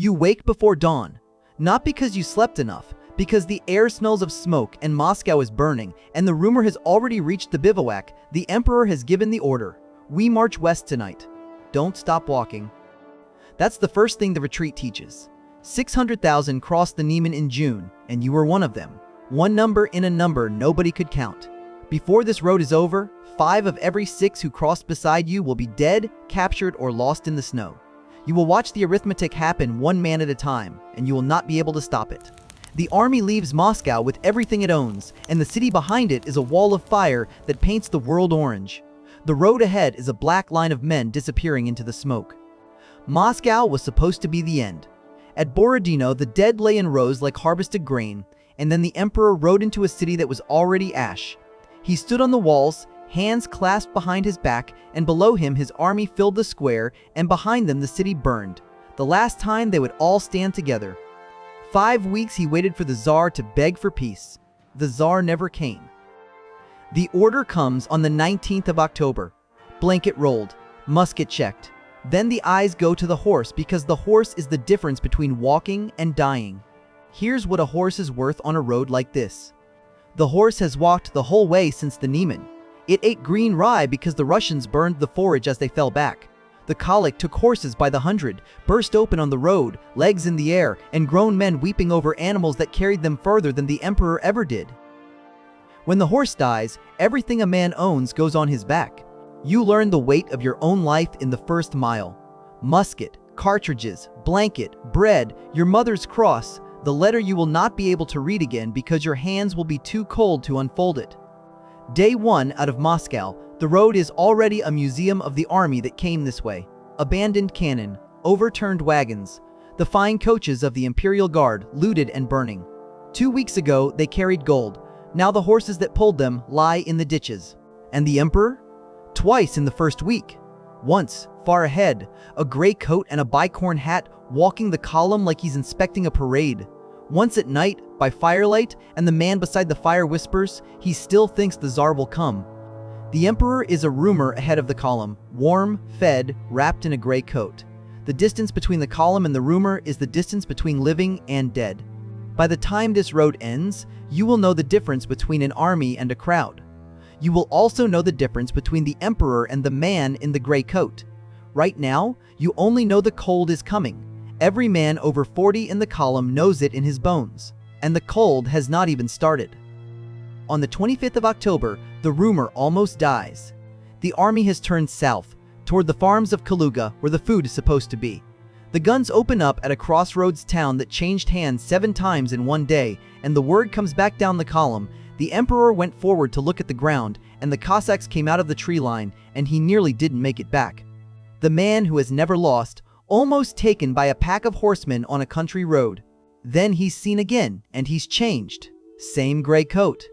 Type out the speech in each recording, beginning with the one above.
You wake before dawn, not because you slept enough, because the air smells of smoke and Moscow is burning, and the rumor has already reached the bivouac. The emperor has given the order. We march west tonight. Don't stop walking. That's the first thing the retreat teaches. 600,000 crossed the Niemen in June, and you were one of them. One number in a number nobody could count. Before this road is over, 5 of every 6 who crossed beside you will be dead, captured, or lost in the snow. You will watch the arithmetic happen one man at a time, and you will not be able to stop it. The army leaves Moscow with everything it owns, and the city behind it is a wall of fire that paints the world orange. The road ahead is a black line of men disappearing into the smoke. Moscow was supposed to be the end. At Berezina, the dead lay in rows like harvested grain, and then the emperor rode into a city that was already ash. He stood on the walls, hands clasped behind his back, and below him his army filled the square, and behind them the city burned. The last time they would all stand together. 5 weeks he waited for the Tsar to beg for peace. The Tsar never came. The order comes on the 19th of October. Blanket rolled, musket checked. Then the eyes go to the horse, because the horse is the difference between walking and dying. Here's what a horse is worth on a road like this. The horse has walked the whole way since the Niemen. It ate green rye because the Russians burned the forage as they fell back. The colic took horses by the hundred, burst open on the road, legs in the air, and grown men weeping over animals that carried them further than the emperor ever did. When the horse dies, everything a man owns goes on his back. You learn the weight of your own life in the first mile. Musket, cartridges, blanket, bread, your mother's cross, the letter you will not be able to read again because your hands will be too cold to unfold it. Day 1 out of Moscow, the road is already a museum of the army that came this way. Abandoned cannon, overturned wagons, the fine coaches of the Imperial Guard looted and burning. 2 weeks ago, they carried gold. Now the horses that pulled them lie in the ditches. And the emperor? Twice in the first week. Once, far ahead, a gray coat and a bicorn hat walking the column like he's inspecting a parade. Once at night, by firelight, and the man beside the fire whispers, he still thinks the Tsar will come. The emperor is a rumor ahead of the column, warm, fed, wrapped in a gray coat. The distance between the column and the rumor is the distance between living and dead. By the time this road ends, you will know the difference between an army and a crowd. You will also know the difference between the emperor and the man in the gray coat. Right now, you only know the cold is coming. Every man over 40 in the column knows it in his bones. And the cold has not even started. On the 25th of October, the rumor almost dies. The army has turned south, toward the farms of Kaluga, where the food is supposed to be. The guns open up at a crossroads town that changed hands 7 times in one day, and the word comes back down the column. The emperor went forward to look at the ground, and the Cossacks came out of the tree line, and he nearly didn't make it back. The man who has never lost, almost taken by a pack of horsemen on a country road. Then he's seen again, and he's changed. Same gray coat.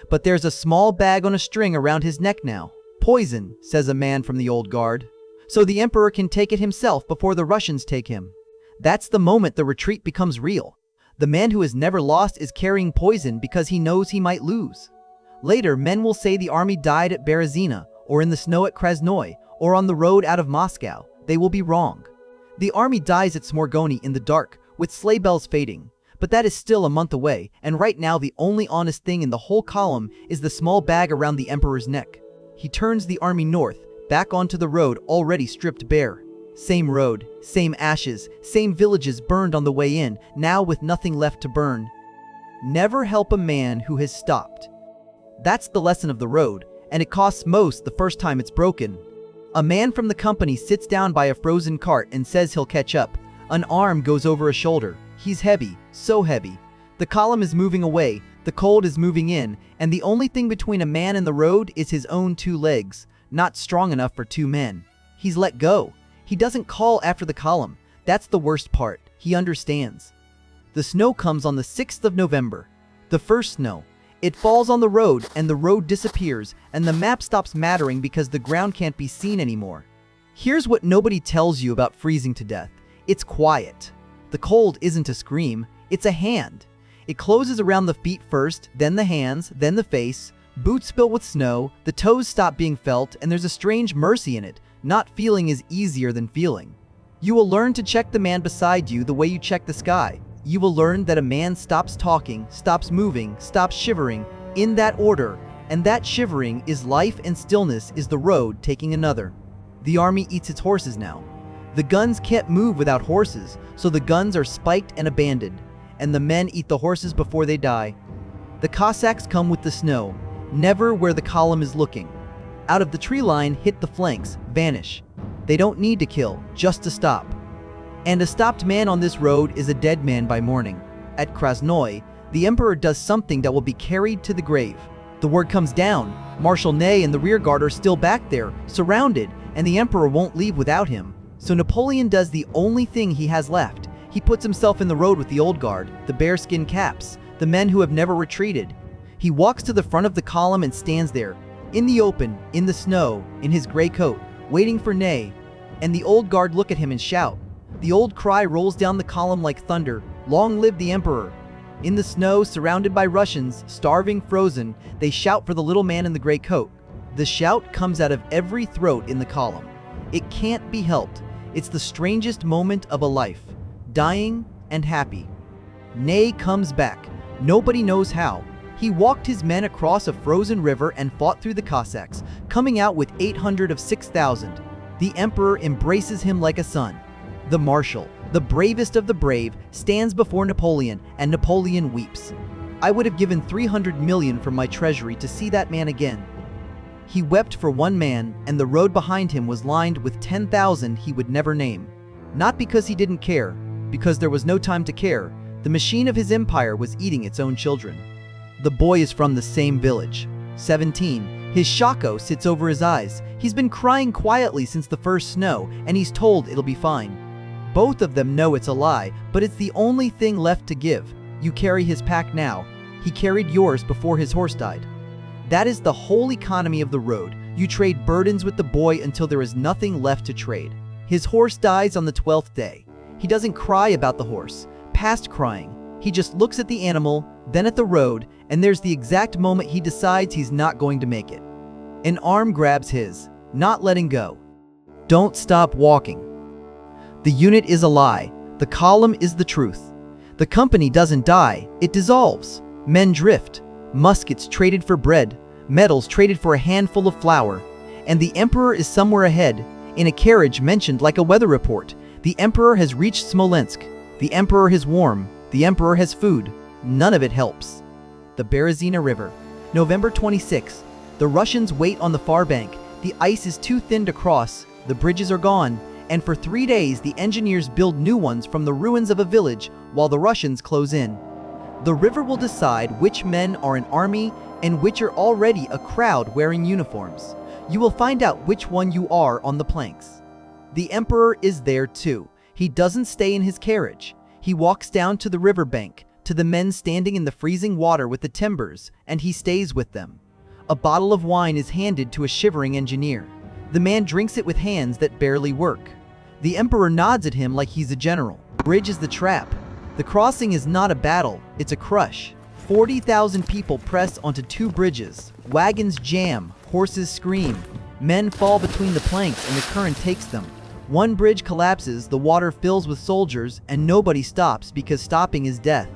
But there's a small bag on a string around his neck now. Poison, says a man from the old guard. So the emperor can take it himself before the Russians take him. That's the moment the retreat becomes real. The man who has never lost is carrying poison because he knows he might lose. Later, men will say the army died at Berezina, or in the snow at Krasnoy, or on the road out of Moscow. They will be wrong. The army dies at Smorgony in the dark, with sleigh bells fading. But that is still a month away, and right now the only honest thing in the whole column is the small bag around the emperor's neck. He turns the army north, back onto the road already stripped bare. Same road, same ashes, same villages burned on the way in, now with nothing left to burn. Never help a man who has stopped. That's the lesson of the road, and it costs most the first time it's broken. A man from the company sits down by a frozen cart and says he'll catch up. An arm goes over a shoulder. He's heavy, so heavy. The column is moving away, the cold is moving in, and the only thing between a man and the road is his own 2 legs, not strong enough for 2 men. He's let go. He doesn't call after the column. That's the worst part. He understands. The snow comes on the 6th of November. The first snow. It falls on the road, and the road disappears, and the map stops mattering because the ground can't be seen anymore. Here's what nobody tells you about freezing to death. It's quiet. The cold isn't a scream, it's a hand. It closes around the feet first, then the hands, then the face. Boots spill with snow, the toes stop being felt, and there's a strange mercy in it. Not feeling is easier than feeling. You will learn to check the man beside you the way you check the sky. You will learn that a man stops talking, stops moving, stops shivering, in that order, and that shivering is life and stillness is the road taking another. The army eats its horses now. The guns can't move without horses, so the guns are spiked and abandoned, and the men eat the horses before they die. The Cossacks come with the snow, never where the column is looking. Out of the tree line, hit the flanks, vanish. They don't need to kill, just to stop. And a stopped man on this road is a dead man by morning. At Krasnoy, the emperor does something that will be carried to the grave. The word comes down. Marshal Ney and the rearguard are still back there, surrounded, and the emperor won't leave without him. So Napoleon does the only thing he has left. He puts himself in the road with the old guard, the bearskin caps, the men who have never retreated. He walks to the front of the column and stands there, in the open, in the snow, in his gray coat, waiting for Ney. And the old guard look at him and shout. The old cry rolls down the column like thunder, "Long live the emperor!" In the snow, surrounded by Russians, starving, frozen, they shout for the little man in the gray coat. The shout comes out of every throat in the column. It can't be helped. It's the strangest moment of a life. Dying and happy. Ney comes back. Nobody knows how. He walked his men across a frozen river and fought through the Cossacks, coming out with 800 of 6,000. The emperor embraces him like a son. The marshal, the bravest of the brave, stands before Napoleon, and Napoleon weeps. I would have given 300 million from my treasury to see that man again. He wept for one man, and the road behind him was lined with 10,000 he would never name. Not because he didn't care, because there was no time to care. The machine of his empire was eating its own children. The boy is from the same village. 17. His shako sits over his eyes. He's been crying quietly since the first snow, and he's told it'll be fine. Both of them know it's a lie, but it's the only thing left to give. You carry his pack now. He carried yours before his horse died. That is the whole economy of the road. You trade burdens with the boy until there is nothing left to trade. His horse dies on the 12th day. He doesn't cry about the horse, past crying. He just looks at the animal, then at the road, and there's the exact moment he decides he's not going to make it. An arm grabs his, not letting go. Don't stop walking. The unit is a lie. The column is the truth. The company doesn't die, it dissolves. Men drift. Muskets traded for bread. Medals traded for a handful of flour. And the emperor is somewhere ahead, in a carriage mentioned like a weather report. The emperor has reached Smolensk. The emperor has warm. The emperor has food. None of it helps. The Berezina River. November 26. The Russians wait on the far bank. The ice is too thin to cross. The bridges are gone. And for 3 days, the engineers build new ones from the ruins of a village while the Russians close in. The river will decide which men are an army and which are already a crowd wearing uniforms. You will find out which one you are on the planks. The emperor is there too. He doesn't stay in his carriage. He walks down to the river bank, to the men standing in the freezing water with the timbers, and he stays with them. A bottle of wine is handed to a shivering engineer. The man drinks it with hands that barely work. The emperor nods at him like he's a general. Bridge is the trap. The crossing is not a battle, it's a crush. 40,000 people press onto 2 bridges. Wagons jam, horses scream. Men fall between the planks and the current takes them. One bridge collapses, the water fills with soldiers, and nobody stops because stopping is death.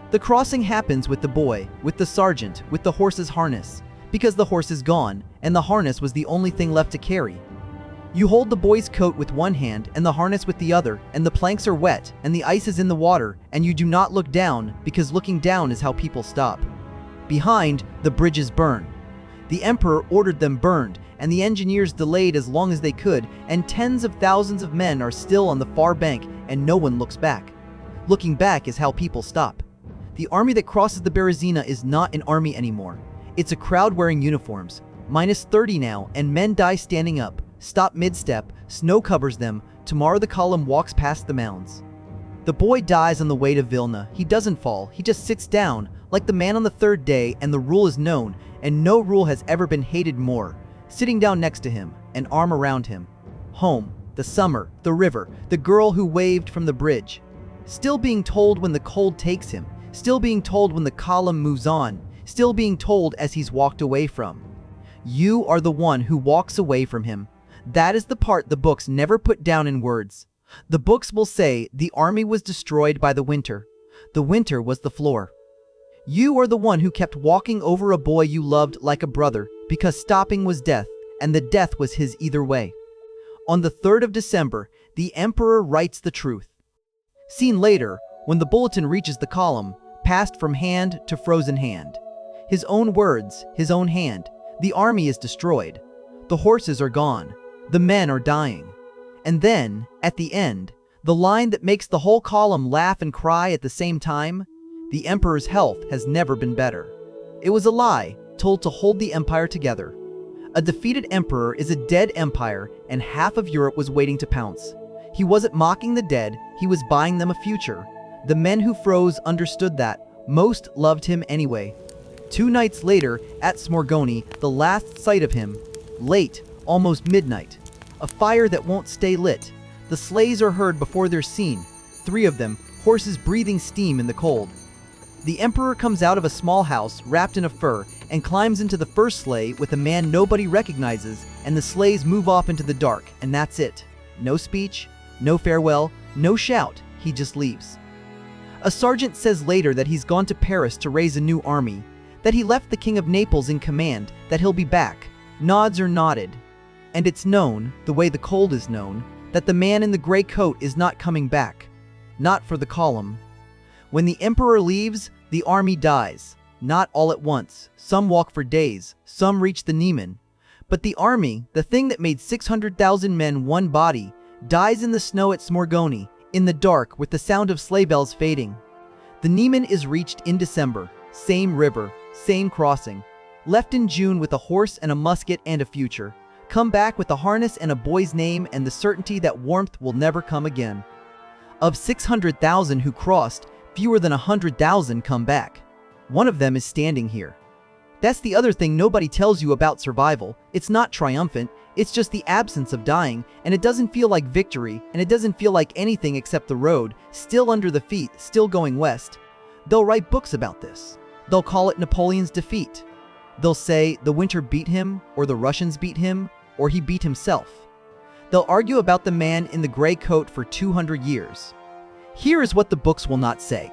The crossing happens with the boy, with the sergeant, with the horse's harness, because the horse is gone, and the harness was the only thing left to carry. You hold the boy's coat with one hand and the harness with the other, and the planks are wet, and the ice is in the water, and you do not look down, because looking down is how people stop. Behind, the bridges burn. The emperor ordered them burned, and the engineers delayed as long as they could, and tens of thousands of men are still on the far bank, and no one looks back. Looking back is how people stop. The army that crosses the Berezina is not an army anymore. It's a crowd wearing uniforms. -30 now, and men die standing up. Stop mid-step, snow covers them. Tomorrow the column walks past the mounds. The boy dies on the way to Vilna. He doesn't fall, he just sits down, like the man on the 3rd day, and the rule is known, and no rule has ever been hated more. Sitting down next to him, an arm around him. Home, the summer, the river, the girl who waved from the bridge. Still being told when the cold takes him, still being told when the column moves on, still being told as he's walked away from. You are the one who walks away from him. That is the part the books never put down in words. The books will say the army was destroyed by the winter. The winter was the floor. You are the one who kept walking over a boy you loved like a brother, because stopping was death, and the death was his either way. On the 3rd of December, the emperor writes the truth. Seen later, when the bulletin reaches the column, passed from hand to frozen hand. His own words, his own hand. The army is destroyed. The horses are gone. The men are dying. And then, at the end, the line that makes the whole column laugh and cry at the same time, the emperor's health has never been better. It was a lie, told to hold the empire together. A defeated emperor is a dead empire, and half of Europe was waiting to pounce. He wasn't mocking the dead, he was buying them a future. The men who froze understood that. Most loved him anyway. 2 nights later, at Smorgoni, the last sight of him. Late, almost midnight. A fire that won't stay lit. The sleighs are heard before they're seen. 3 of them, horses breathing steam in the cold. The emperor comes out of a small house wrapped in a fur and climbs into the first sleigh with a man nobody recognizes, and the sleighs move off into the dark, and that's it. No speech, no farewell, no shout, he just leaves. A sergeant says later that he's gone to Paris to raise a new army, that he left the King of Naples in command, that he'll be back. Nods are nodded. And it's known, the way the cold is known, that the man in the gray coat is not coming back. Not for the column. When the emperor leaves, the army dies. Not all at once. Some walk for days. Some reach the Niemen. But the army, the thing that made 600,000 men one body, dies in the snow at Smorgoni, in the dark with the sound of sleigh bells fading. The Niemen is reached in December. Same river, same crossing. Left in June with a horse and a musket and a future. Come back with a harness and a boy's name and the certainty that warmth will never come again. Of 600,000 who crossed, fewer than 100,000 come back. One of them is standing here. That's the other thing nobody tells you about survival. It's not triumphant, it's just the absence of dying, and it doesn't feel like victory, and it doesn't feel like anything except the road, still under the feet, still going west. They'll write books about this. They'll call it Napoleon's defeat. They'll say the winter beat him, or the Russians beat him, or he beat himself. They'll argue about the man in the gray coat for 200 years. Here is what the books will not say.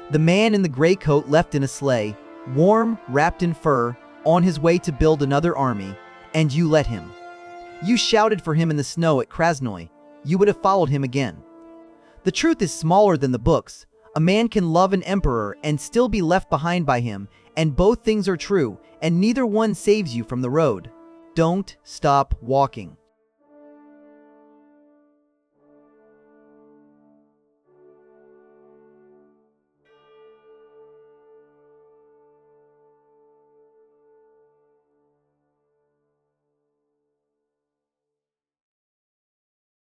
The man in the gray coat left in a sleigh, warm, wrapped in fur, on his way to build another army, and you let him. You shouted for him in the snow at Krasnoy. You would have followed him again. The truth is smaller than the books. A man can love an emperor and still be left behind by him, and both things are true, and neither one saves you from the road. Don't stop walking.